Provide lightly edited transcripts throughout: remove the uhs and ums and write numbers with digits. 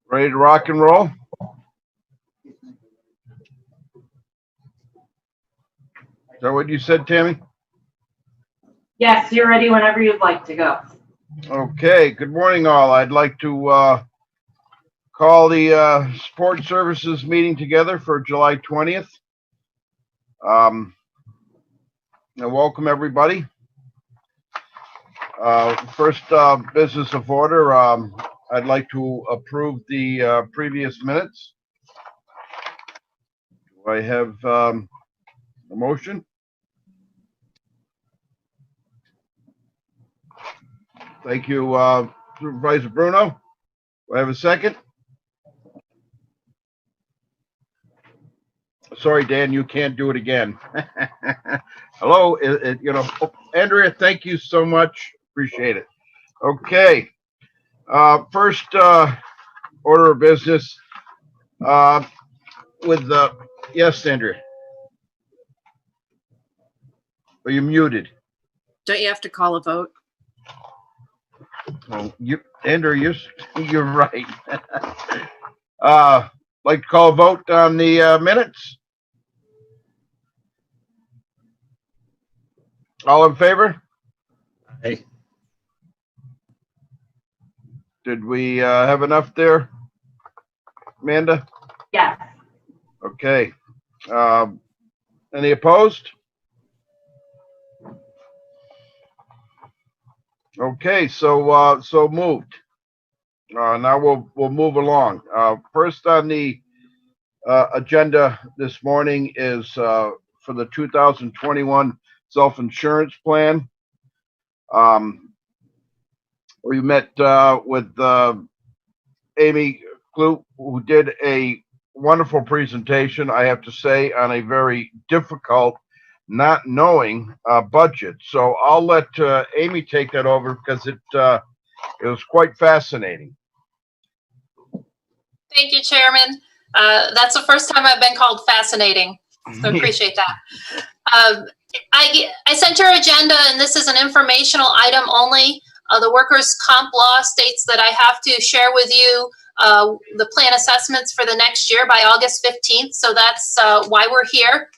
Ready to rock and roll? Is that what you said, Tammy? Yes, you're ready whenever you'd like to go. Okay, good morning all. I'd like to call the Support Services meeting together for July 20th. And welcome everybody. First business of order, I'd like to approve the previous minutes. Do I have a motion? Thank you, Supervisor Bruno. Do I have a second? Sorry, Dan, you can't do it again. Hello, Andrea, thank you so much. Appreciate it. Okay. First order of business with yes, Andrea. Are you muted? Don't you have to call a vote? Oh, Andrea, you're right. Like to call a vote on the minutes? All in favor? Aye. Did we have enough there, Amanda? Yes. Okay. Any opposed? Okay, so moved. Now we'll move along. First on the agenda this morning is for the 2021 self-insurance plan. We met with Amy Kloot, who did a wonderful presentation, I have to say, on a very difficult, not knowing budget. So I'll let Amy take that over because it was quite fascinating. Thank you, Chairman. That's the first time I've been called fascinating, so appreciate that. I sent your agenda, and this is an informational item only. The workers' comp law states that I have to share with you the plan assessments for the next year by August 15th, so that's why we're here.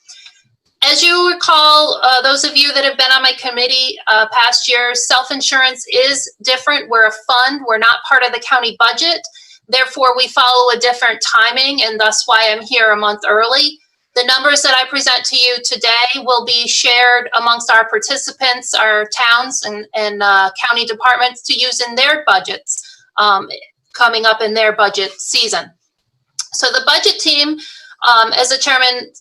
As you recall, those of you that have been on my committee past years, self-insurance is different. We're a fund. We're not part of the county budget. Therefore, we follow a different timing, and thus why I'm here a month early. The numbers that I present to you today will be shared amongst our participants, our towns and county departments to use in their budgets coming up in their budget season. So the budget team, as the chairman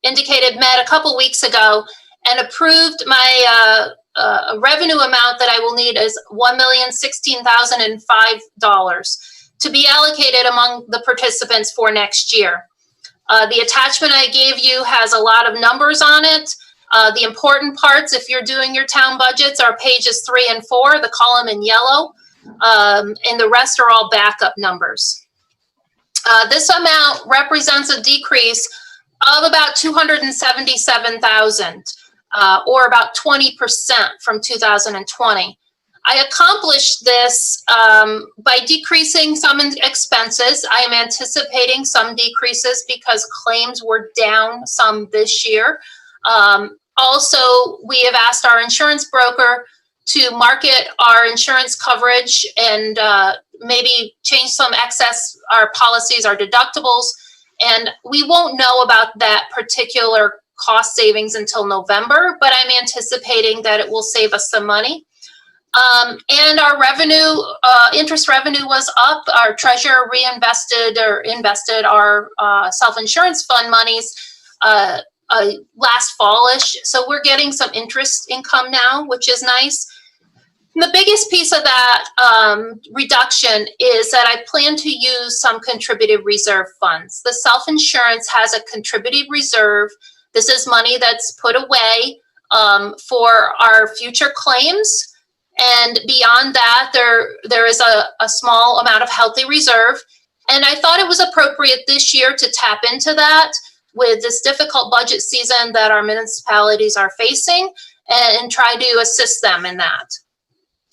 indicated, met a couple weeks ago and approved my revenue amount that I will need is $1,016,005 to be allocated among the participants for next year. The attachment I gave you has a lot of numbers on it. The important parts, if you're doing your town budgets, are pages 3 and 4, the column in yellow, and the rest are all backup numbers. This amount represents a decrease of about $277,000, or about 20% from 2020. I accomplished this by decreasing some expenses. I am anticipating some decreases because claims were down some this year. Also, we have asked our insurance broker to market our insurance coverage and maybe change some excess, our policies, our deductibles. And we won't know about that particular cost savings until November, but I'm anticipating that it will save us some money. And our revenue, interest revenue was up. Our treasurer reinvested or invested our self-insurance fund monies last fallish. So we're getting some interest income now, which is nice. And the biggest piece of that reduction is that I plan to use some contributed reserve funds. The self-insurance has a contributed reserve. This is money that's put away for our future claims. And beyond that, there is a small amount of healthy reserve. And I thought it was appropriate this year to tap into that with this difficult budget season that our municipalities are facing and try to assist them in that.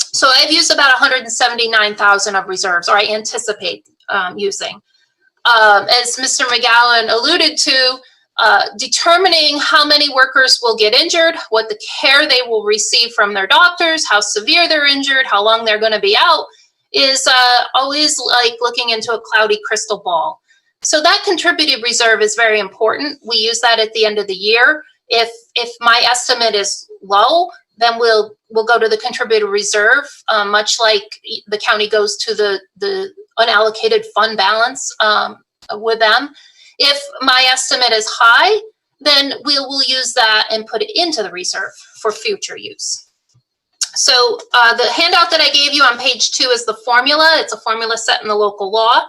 So I've used about $179,000 of reserves, or I anticipate using. As Mr. McGowan alluded to, determining how many workers will get injured, what the care they will receive from their doctors, how severe they're injured, how long they're going to be out, is always like looking into a cloudy crystal ball. So that contributed reserve is very important. We use that at the end of the year. If my estimate is low, then we'll go to the contributed reserve, much like the county goes to the unallocated fund balance with them. If my estimate is high, then we will use that and put it into the reserve for future use. So the handout that I gave you on page 2 is the formula. It's a formula set in the local law.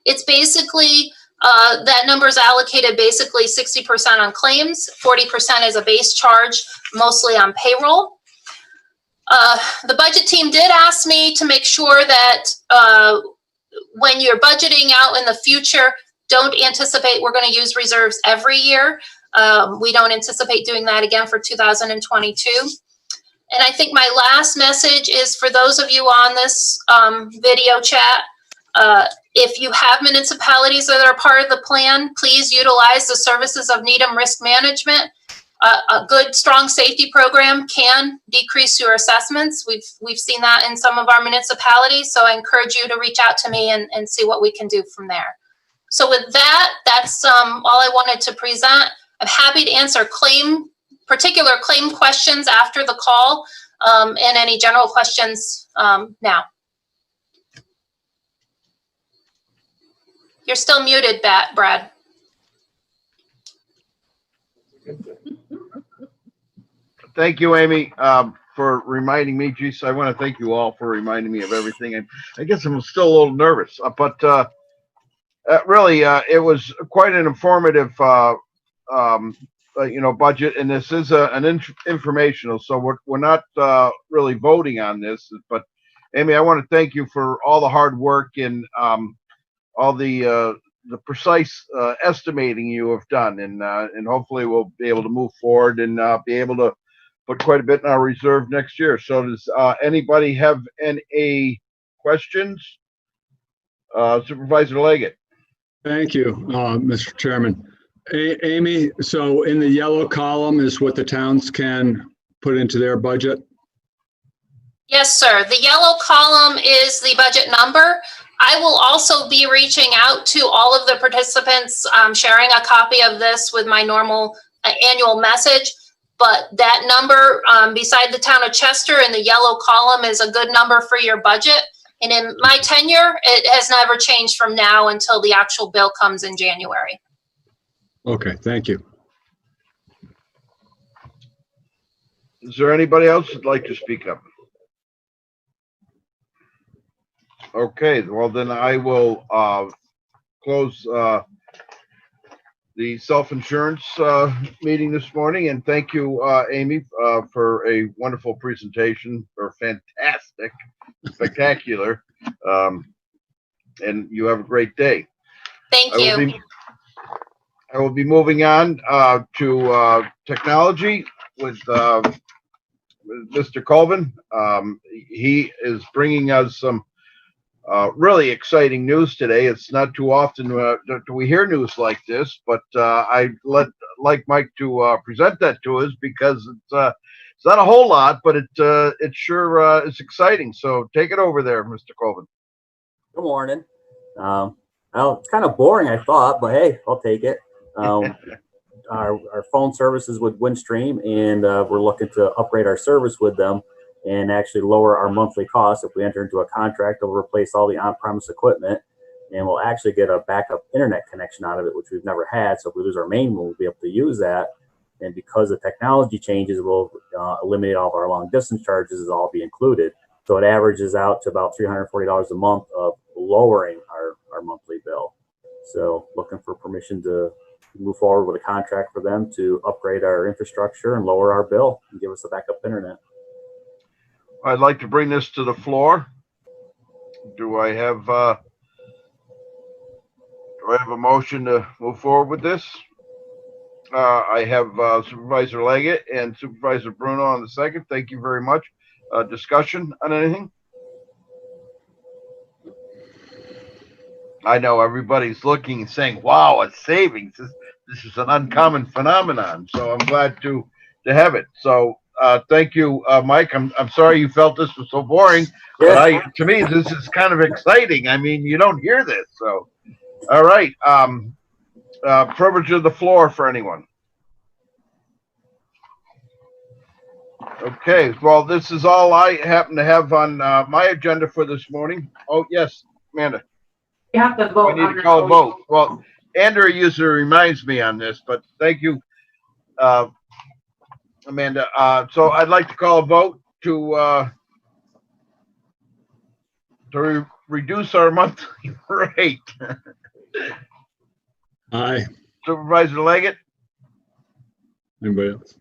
It's basically, that number is allocated basically 60% on claims, 40% as a base charge, mostly on payroll. The budget team did ask me to make sure that when you're budgeting out in the future, don't anticipate we're going to use reserves every year. We don't anticipate doing that again for 2022. And I think my last message is for those of you on this video chat, if you have municipalities that are part of the plan, please utilize the services of Needham Risk Management. A good, strong safety program can decrease your assessments. We've seen that in some of our municipalities, so I encourage you to reach out to me and see what we can do from there. So with that, that's all I wanted to present. I'm happy to answer particular claim questions after the call, and any general questions now. You're still muted, Brad. Thank you, Amy, for reminding me. Geez, I want to thank you all for reminding me of everything. I guess I'm still a little nervous, but really, it was quite an informative, budget, and this is an informational, so we're not really voting on this. But Amy, I want to thank you for all the hard work and all the precise estimating you have done, and hopefully we'll be able to move forward and be able to put quite a bit in our reserve next year. So does anybody have any questions? Supervisor Leggett. Thank you, Mr. Chairman. Amy, so in the yellow column is what the towns can put into their budget? Yes, sir. The yellow column is the budget number. I will also be reaching out to all of the participants, sharing a copy of this with my normal annual message. But that number beside the town of Chester in the yellow column is a good number for your budget. And in my tenure, it has never changed from now until the actual bill comes in January. Okay, thank you. Is there anybody else that'd like to speak up? Okay, well then I will close the self-insurance meeting this morning, and thank you, Amy, for a wonderful presentation, or fantastic, spectacular, and you have a great day. Thank you. I will be moving on to technology with Mr. Colvin. He is bringing us some really exciting news today. It's not too often do we hear news like this, but I'd like Mike to present that to us, because it's not a whole lot, but it sure is exciting. So take it over there, Mr. Colvin. Good morning. Well, it's kind of boring, I thought, but hey, I'll take it. Our phone services with Windstream, and we're looking to upgrade our service with them and actually lower our monthly costs. If we enter into a contract, it'll replace all the on-premise equipment, and we'll actually get a backup internet connection out of it, which we've never had. So if we lose our main, we'll be able to use that. And because the technology changes, we'll eliminate all of our long distance charges. It'll all be included. So it averages out to about $340 a month of lowering our monthly bill. So looking for permission to move forward with a contract for them to upgrade our infrastructure and lower our bill and give us a backup internet. I'd like to bring this to the floor. Do I have a motion to move forward with this? I have Supervisor Leggett and Supervisor Bruno on the second. Thank you very much. Discussion on anything? I know everybody's looking and saying, wow, a savings. This is an uncommon phenomenon. So I'm glad to have it. So thank you, Mike. I'm sorry you felt this was so boring, but Yeah. to me, this is kind of exciting. I mean, you don't hear this. So, all right. Privilege of the floor for anyone. Okay. Well, this is all I happen to have on my agenda for this morning. Oh, yes, Amanda. You have to We vote need on to this. call a vote. Well, Andrew usually reminds me on this, but thank you, Amanda. So I'd like to call a vote to reduce our monthly rate. Aye. Supervisor Leggett, Anybody else?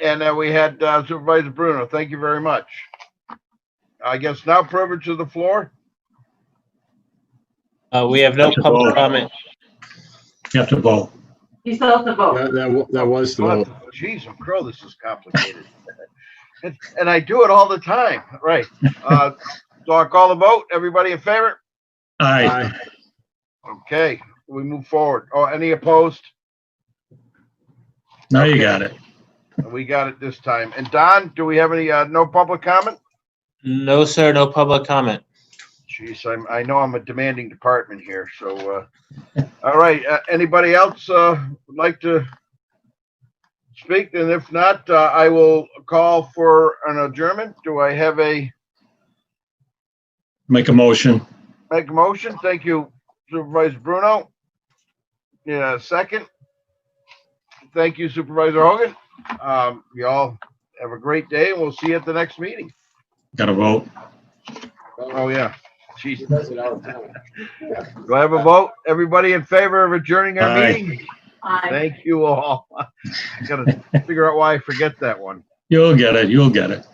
and we had Supervisor Bruno. Thank you very much. I guess now privilege of the floor. We have no Have to public vote. comment. You have to vote. You still have to vote. That was the vote. Jeez, Crow, this is complicated. and I do it all the time. Right. So I'll call the vote. Everybody in favor? Aye. Aye. Okay, we move forward. Oh, any opposed? Now you got it. We got it this time. And Don, do we have any no public comment? No, sir, no public comment. Jeez, I know I'm a demanding department here. So, all right. Anybody else would like to speak? And if not, I will call for an adjournment. Do I have a Make a motion. make a motion? Thank you, Supervisor Bruno. Yeah, second. Thank you, Supervisor Hogan. Y'all have a great day, and we'll see you at the next meeting. Got to vote. Oh, yeah. Jeez. Do I have a vote? Everybody in favor of adjourning our Aye. meeting? Aye. Thank you all. I gotta figure out why I forget that one. You'll get it. You'll get it.